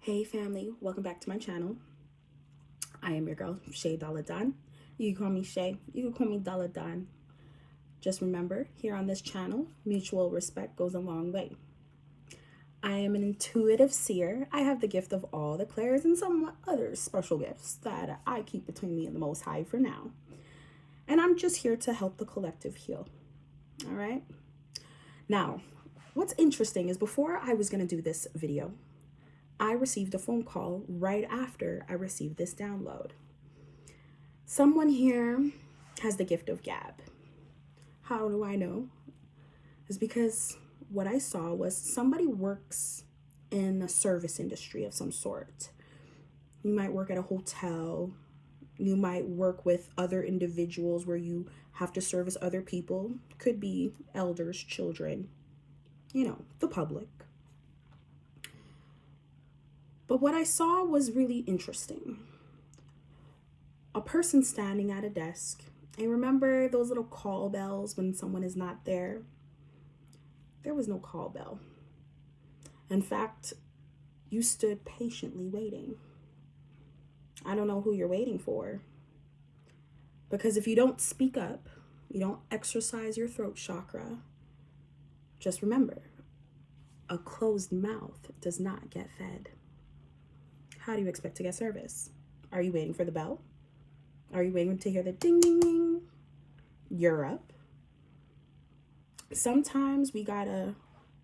Hey family, welcome back to my channel. I am your girl, Shea Daladan. You can call me Shea, you can call me Daladan. Just remember, here on this channel, mutual respect goes a long way. I am an intuitive seer. I have the gift of all the clairs and some other special gifts that I keep between me and the Most High for now. And I'm just here to help the collective heal. All right? Now, what's interesting is before I was going to do this video, I received a phone call right after I received this download. Someone here has the gift of gab. How do I know? It's because what I saw was somebody works in a service industry of some sort. You might work at a hotel. You might work with other individuals where you have to service other people. Could be elders, children, the public. But what I saw was really interesting. A person standing at a desk. And remember those little call bells when someone is not there? There was no call bell. In fact, you stood patiently waiting. I don't know who you're waiting for. Because if you don't speak up, you don't exercise your throat chakra, just remember, a closed mouth does not get fed. How do you expect to get service? Are you waiting for the bell? Are you waiting to hear the ding, ding, ding? You're up. Sometimes we gotta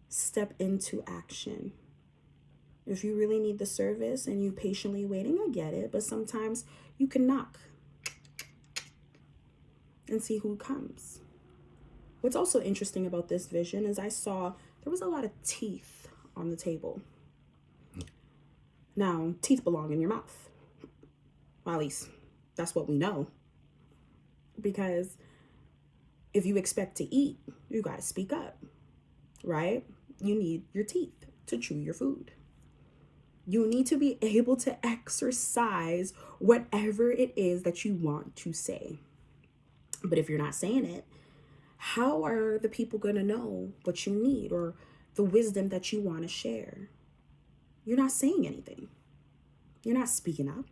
step into action. If you really need the service and you patiently waiting, I get it. But sometimes you can knock and see who comes. What's also interesting about this vision is I saw there was a lot of teeth on the table. Now, teeth belong in your mouth. Well, at least that's what we know. Because if you expect to eat, you got to speak up, right? You need your teeth to chew your food. You need to be able to exercise whatever it is that you want to say. But if you're not saying it, how are the people going to know what you need or the wisdom that you want to share? You're not saying anything. You're not speaking up.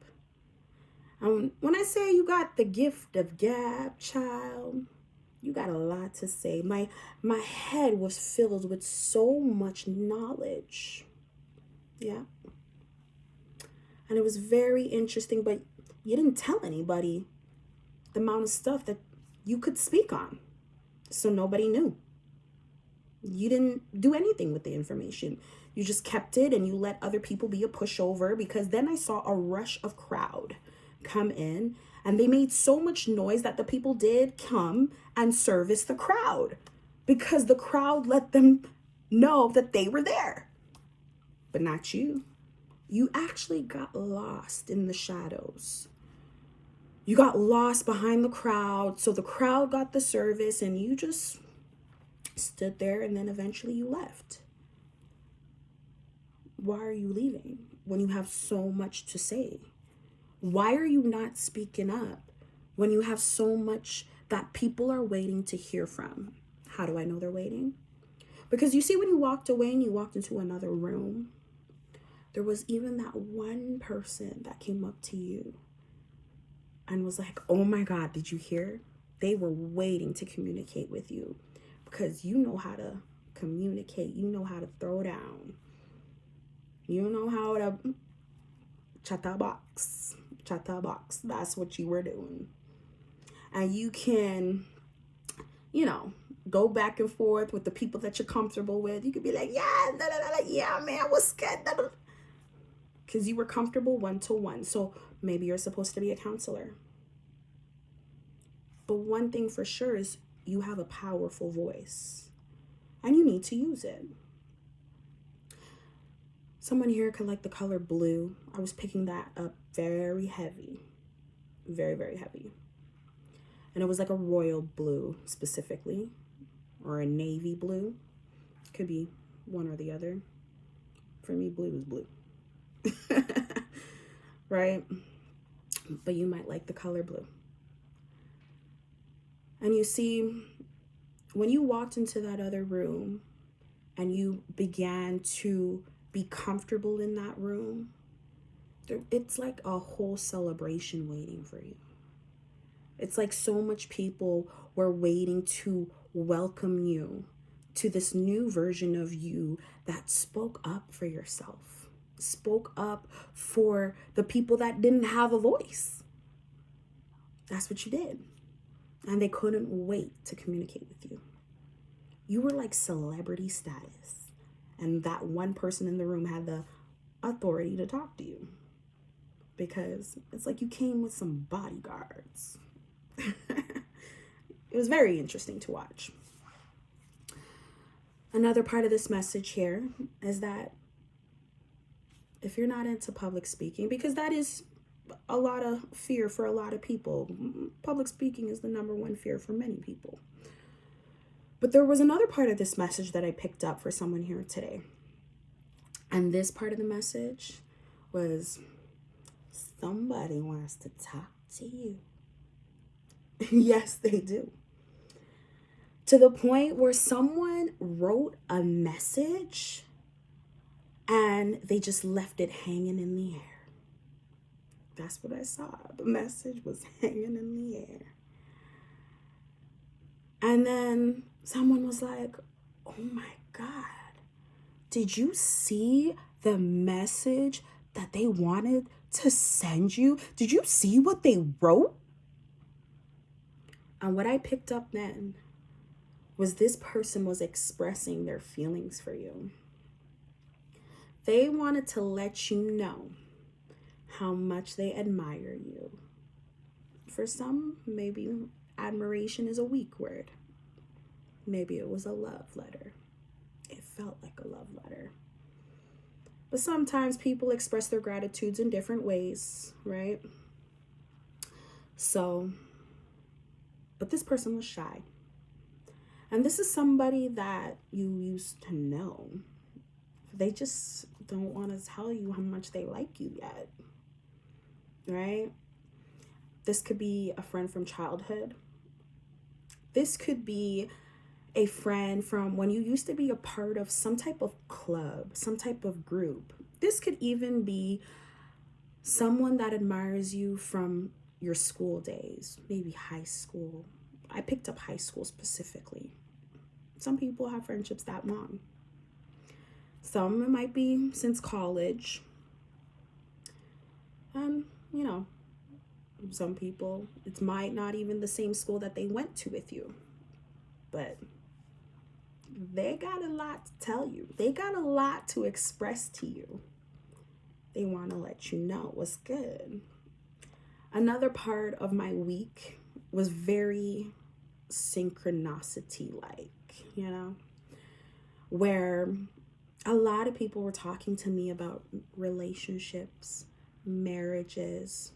When I say you got the gift of gab, child, you got a lot to say. My head was filled with so much knowledge. Yeah. And it was very interesting, but you didn't tell anybody the amount of stuff that you could speak on. So nobody knew. You didn't do anything with the information. You just kept it and you let other people be a pushover, because then I saw a rush of crowd come in and they made so much noise that the people did come and service the crowd because the crowd let them know that they were there. But not you. You actually got lost in the shadows. You got lost behind the crowd. So the crowd got the service and you just stood there, and then eventually you left. Why are you leaving when you have so much to say? Why are you not speaking up when you have so much that people are waiting to hear from? How do I know they're waiting? Because you see, when you walked away and you walked into another room, there was even that one person that came up to you and was like, oh my God, did you hear? They were waiting to communicate with you. Because you know how to communicate. You know how to throw down. You know how to chatterbox. That's what you were doing. And you can, go back and forth with the people that you're comfortable with. You could be like, yeah, man, what's good? Because you were comfortable one-to-one. So maybe you're supposed to be a counselor. But one thing for sure is you have a powerful voice and you need to use it. Someone here could like the color blue. I was picking that up very heavy, very, very heavy. And it was like a royal blue specifically, or a navy blue. Could be one or the other. For me, blue is blue. Right? But you might like the color blue. And you see, when you walked into that other room and you began to be comfortable in that room, it's like a whole celebration waiting for you. It's like so much people were waiting to welcome you to this new version of you that spoke up for yourself, spoke up for the people that didn't have a voice. That's what you did. And they couldn't wait to communicate with you. You were like celebrity status. And that one person in the room had the authority to talk to you. Because it's like you came with some bodyguards. It was very interesting to watch. Another part of this message here is that if you're not into public speaking, because that is a lot of fear for a lot of people. Public speaking is the number one fear for many people. But there was another part of this message that I picked up for someone here today. And this part of the message was, somebody wants to talk to you. Yes, they do. To the point where someone wrote a message and they just left it hanging in the air. That's what I saw. The message was hanging in the air. And then someone was like, oh my God, did you see the message that they wanted to send you? Did you see what they wrote? And what I picked up then was this person was expressing their feelings for you. They wanted to let you know how much they admire you. For some, maybe admiration is a weak word. Maybe it was a love letter. It felt like a love letter. But sometimes people express their gratitudes in different ways, right? So, but this person was shy. And this is somebody that you used to know. They just don't want to tell you how much they like you yet, right? This could be a friend from childhood. This could be a friend from when you used to be a part of some type of club, some type of group. This could even be someone that admires you from your school days, maybe high school. I picked up high school specifically. Some people have friendships that long. Some it might be since college. And, you know, some people, it might not even the same school that they went to with you. But they got a lot to tell you. They got a lot to express to you. They want to let you know what's good. Another part of my week was very synchronicity-like, you know, where a lot of people were talking to me about relationships, marriages,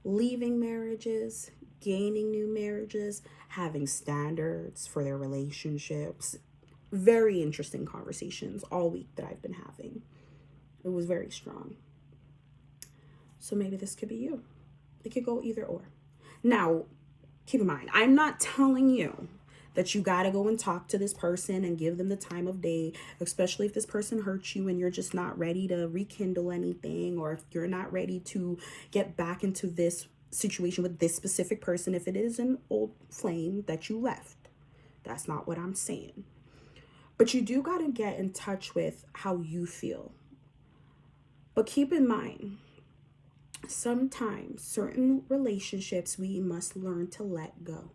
leaving marriages, gaining new marriages, having standards for their relationships. Very interesting conversations all week that I've been having. It was very strong. So maybe this could be you. It could go either or. Now, keep in mind, I'm not telling you that you got to go and talk to this person and give them the time of day, especially if this person hurts you and you're just not ready to rekindle anything, or if you're not ready to get back into this situation with this specific person, if it is an old flame that you left. That's not what I'm saying. But you do got to get in touch with how you feel. But keep in mind, sometimes certain relationships we must learn to let go.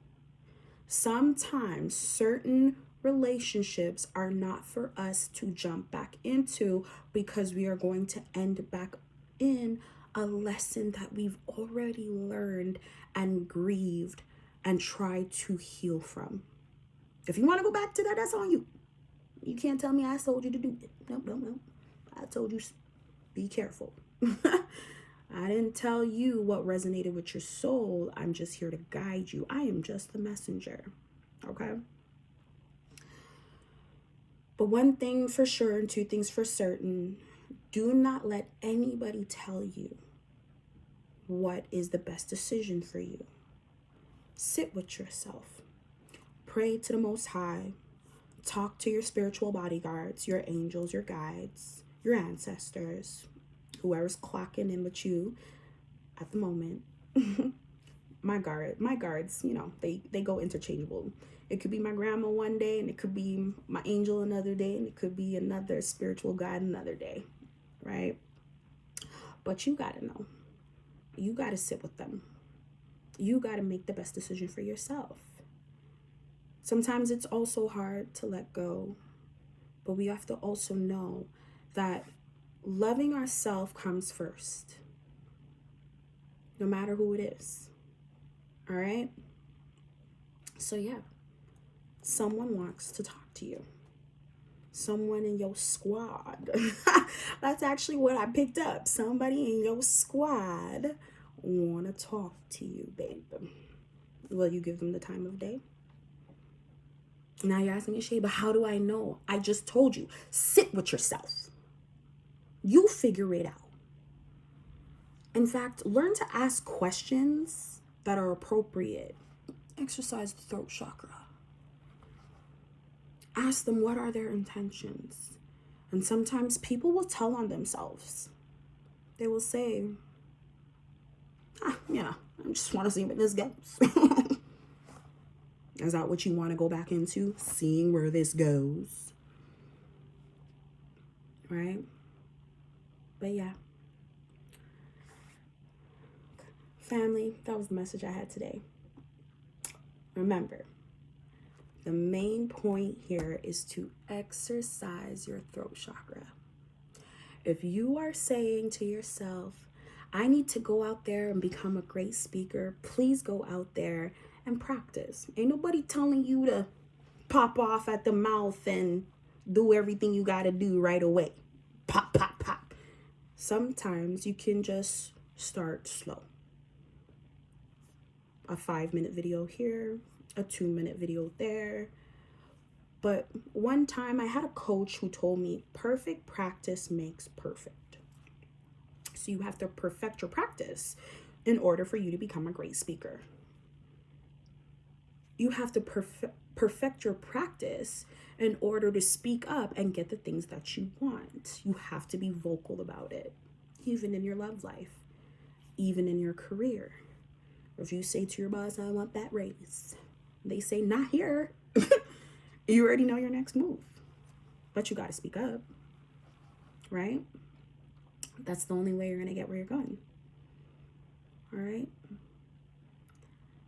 Sometimes certain relationships are not for us to jump back into because we are going to end back in a lesson that we've already learned and grieved and tried to heal from. If you want to go back to that, that's on you. You can't tell me I told you to do it. No. I told you be careful. I didn't tell you what resonated with your soul. I'm just here to guide you. I am just the messenger. Okay? But one thing for sure and two things for certain, do not let anybody tell you what is the best decision for you. Sit with yourself. Pray to the Most High. Talk to your spiritual bodyguards, your angels, your guides, your ancestors. whoever's clocking in with you at the moment. my guards, you know, they go interchangeable. It could be my grandma one day, and it could be my angel another day, and it could be another spiritual guide another day, right? But you gotta know. You gotta sit with them. You gotta make the best decision for yourself. Sometimes it's also hard to let go, but we have to also know that loving ourselves comes first, no matter who it is. All right? So yeah, someone wants to talk to you. Someone in your squad. That's actually what I picked up. Somebody in your squad want to talk to you, baby. Will you give them the time of day? Now you're asking me, Shea, but how do I know? I just told you. Sit with yourself. You figure it out. In fact, learn to ask questions that are appropriate. Exercise the throat chakra. Ask them what are their intentions. And sometimes people will tell on themselves. They will say, yeah, I just want to see where this goes. Is that what you want to go back into? Seeing where this goes. Right? But yeah. Family, that was the message I had today. Remember, the main point here is to exercise your throat chakra. If you are saying to yourself, I need to go out there and become a great speaker, please go out there and practice. Ain't nobody telling you to pop off at the mouth and do everything you got to do right away. Pop, pop, pop. Sometimes you can just start slow. A 5-minute video here, a 2-minute video there. But one time I had a coach who told me perfect practice makes perfect. So you have to perfect your practice in order for you to become a great speaker. You have to perfect your practice in order to speak up and get the things that you want. You have to be vocal about it, even in your love life, even in your career. If you say to your boss, I want that raise, they say, not here. You already know your next move. But you got to speak up, right? That's the only way you're going to get where you're going. All right?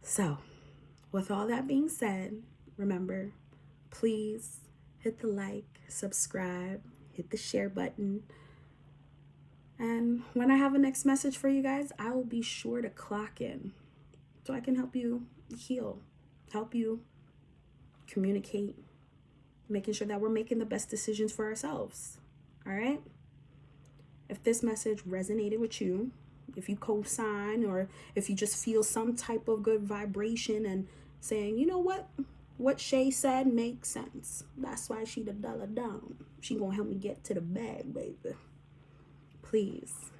So, with all that being said, remember, please hit the like, subscribe, hit the share button. And when I have a next message for you guys, I will be sure to clock in so I can help you heal, help you communicate, making sure that we're making the best decisions for ourselves. All right? If this message resonated with you, if you co-sign, or if you just feel some type of good vibration and saying, you know what Shea said makes sense. That's why she the dollar down. She gonna help me get to the bag, baby. Please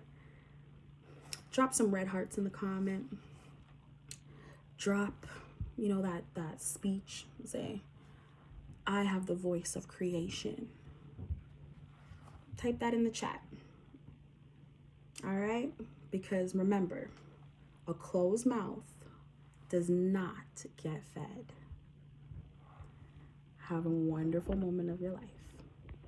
drop some red hearts in the comment. Drop, that speech. Say, I have the voice of creation. Type that in the chat. All right? Because remember, a closed mouth does not get fed. Have a wonderful moment of your life.